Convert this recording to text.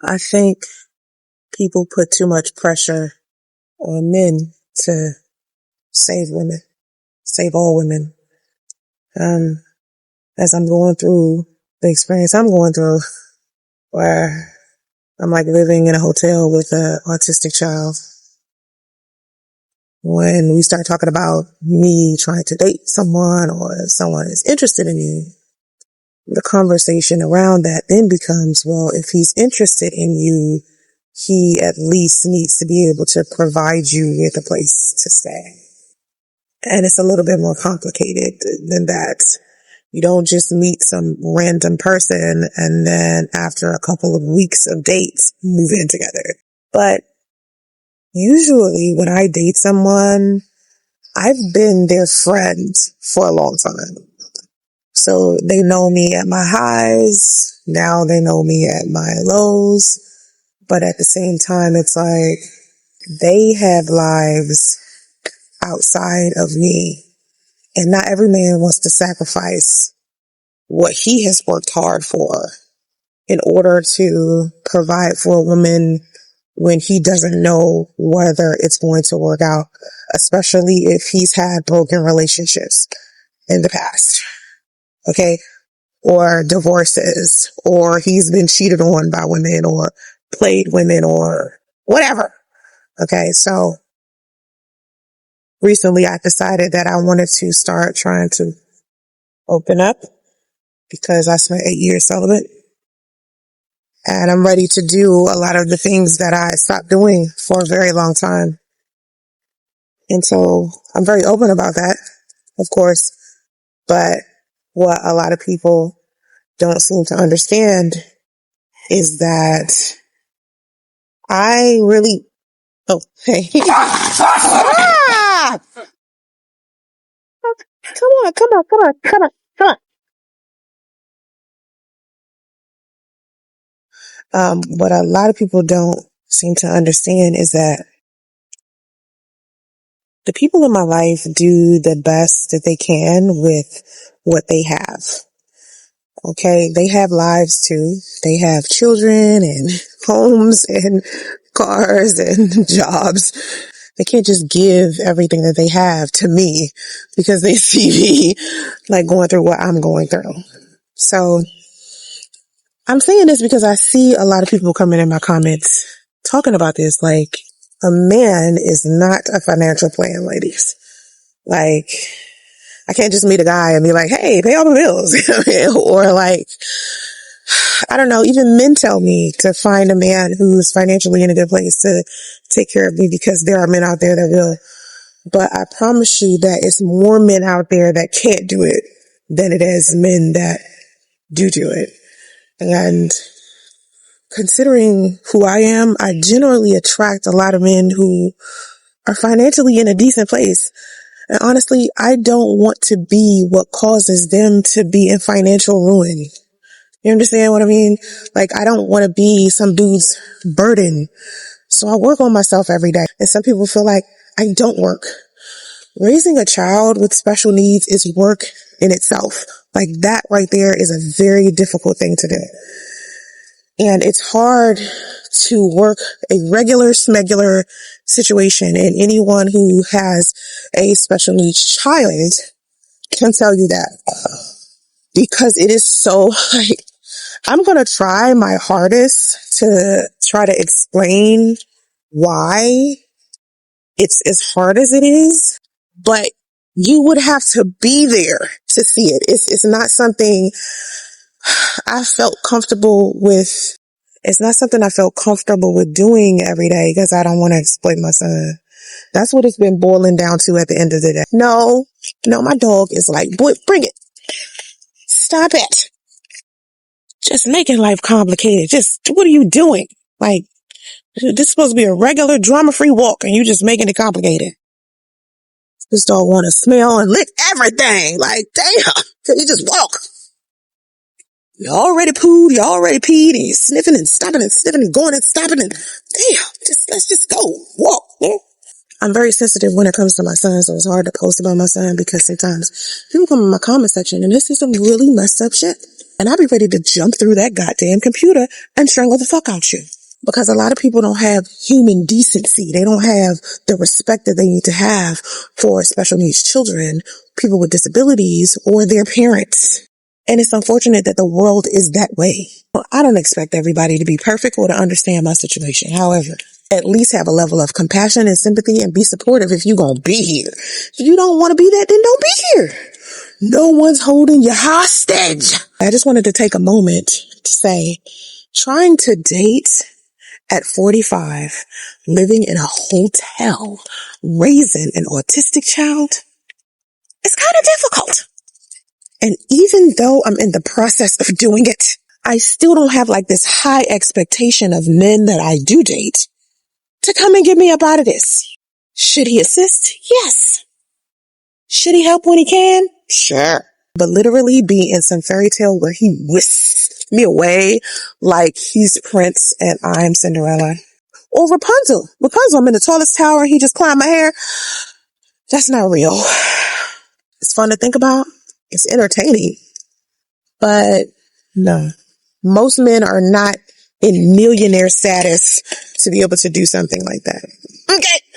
I think people put too much pressure on men to save women, save all women. As I'm going through the experience I'm going through, where I'm like living in a hotel with an autistic child. When we start talking about me trying to date someone or if someone is interested in me, the conversation around that then becomes, well, if he's interested in you, he at least needs to be able to provide you with a place to stay. And it's a little bit more complicated than that. You don't just meet some random person and then after a couple of weeks of dates, move in together. But usually when I date someone, I've been their friend for a long time. So they know me at my highs. Now they know me at my lows. But at the same time, it's like they have lives outside of me. And not every man wants to sacrifice what he has worked hard for in order to provide for a woman when he doesn't know whether it's going to work out, especially if he's had broken relationships in the past. Okay. Or divorces, or he's been cheated on by women or played women or whatever. Okay. So recently I decided that I wanted to start trying to open up because I spent 8 years celibate and I'm ready to do a lot of the things that I stopped doing for a very long time. And so I'm very open about that, of course, but what a lot of people don't seem to understand is that I really, oh, hey. Ah! Come on. What a lot of people don't seem to understand is that the people in my life do the best that they can with what they have. Okay. They have lives too. They have children and homes and cars and jobs. They can't just give everything that they have to me because they see me like going through what I'm going through. So I'm saying this because I see a lot of people coming in my comments talking about this. Like, a man is not a financial plan, ladies. Like, I can't just meet a guy and be like, hey, pay all the bills. Or like, I don't know, even men tell me to find a man who's financially in a good place to take care of me because there are men out there that will. But I promise you that it's more men out there that can't do it than it is men that do it. And considering who I am, I generally attract a lot of men who are financially in a decent place. And honestly, I don't want to be what causes them to be in financial ruin. You understand what I mean? Like, I don't want to be some dude's burden. So I work on myself every day. And some people feel like I don't work. Raising a child with special needs is work in itself. Like, that right there is a very difficult thing to do. And it's hard to work a regular, smegular situation. And anyone who has a special needs child can tell you that. Because it is so, like, I'm going to try my hardest to try to explain why it's as hard as it is, but you would have to be there to see it. It's not something I felt comfortable with. It's not something I felt comfortable with doing every day because I don't want to exploit my son. That's what it's been boiling down to at the end of the day. No, my dog is like, boy, bring it. Stop it. Just making life complicated. Just, what are you doing? Like, this is supposed to be a regular drama-free walk and you just making it complicated. This dog want to smell and lick everything. Like, damn, can you just walk? You already pooed, you already peed, and you're sniffing and stopping and sniffing and going and stopping and damn, let's just go, walk. Yeah. I'm very sensitive when it comes to my son, so it's hard to post about my son because sometimes people come in my comment section and this is some really messed up shit. And I'd be ready to jump through that goddamn computer and strangle the fuck out you. Because a lot of people don't have human decency. They don't have the respect that they need to have for special needs children, people with disabilities, or their parents. And it's unfortunate that the world is that way. I don't expect everybody to be perfect or to understand my situation. However, at least have a level of compassion and sympathy and be supportive if you're going to be here. If you don't want to be that, then don't be here. No one's holding you hostage. I just wanted to take a moment to say, trying to date at 45, living in a hotel, raising an autistic child, it's kind of difficult. And even though I'm in the process of doing it, I still don't have like this high expectation of men that I do date to come and get me up out of this. Should he assist? Yes. Should he help when he can? Sure. But literally be in some fairy tale where he whisks me away like he's Prince and I'm Cinderella. Or Rapunzel. Rapunzel, I'm in the tallest tower, he just climbed my hair. That's not real. It's fun to think about. It's entertaining. But no. Most men are not in millionaire status to be able to do something like that. Okay.